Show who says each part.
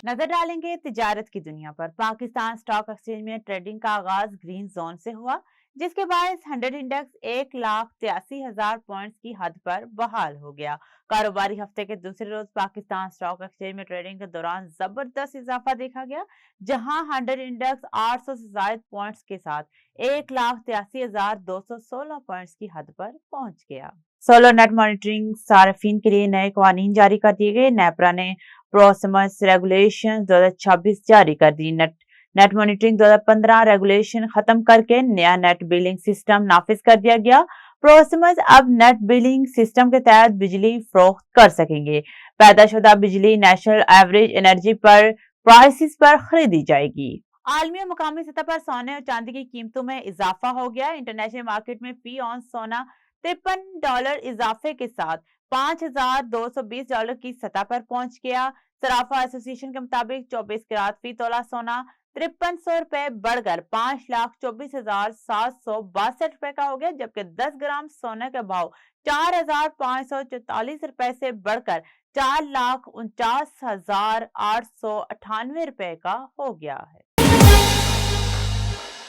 Speaker 1: नजर डालेंगे तिजारत की दुनिया पर। पाकिस्तान स्टॉक एक्सचेंज में ट्रेडिंग का आगाज ग्रीन जोन से हुआ, जिसके बाद 100 इंडेक्स 1,83,000 पॉइंट्स की हद पर बहाल हो गया। कारोबारी हफ्ते के दूसरे रोज पाकिस्तान स्टॉक एक्सचेंज में ट्रेडिंग के दौरान जबरदस्त इजाफा देखा गया, जहां 100 इंडेक्स 800 से ज्यादा पॉइंट्स के साथ 1,83,216 पॉइंट्स की हद पर पहुंच गया। सोलर नेट मॉनिटरिंग सार्फिन के लिए नए कवानीन जारी कर दिए गए। नेपरा ने प्रोसमस रेगुलेशन 2026 जारी कर दी। नेट मॉनिटरिंग 2015 रेगुलेशन खत्म करके नया नेट बिलिंग सिस्टम नाफिज कर दिया गया। प्रोसमस अब नेट बिलिंग सिस्टम के तहत बिजली फरोख्त कर सकेंगे। पैदाशुदा बिजली नेशनल एवरेज एनर्जी पर प्राइसेस पर खरीदी जाएगी। आलमी और मुकामी सतह पर सोने और चांदी की कीमतों में इजाफा हो गया। इंटरनेशनल मार्केट में फी ऑन सोना $53 इजाफे के साथ $5,220 की सतह पर पहुंच गया। सराफा एसोसिएशन के मुताबिक 24 कैरेट फी तोला सोना 5300 रुपए बढ़कर 5,24,762 रुपए का हो गया, जबकि 10 ग्राम सोने का भाव 4,544 रुपए से बढ़कर 4,49,898 रुपए का हो गया है।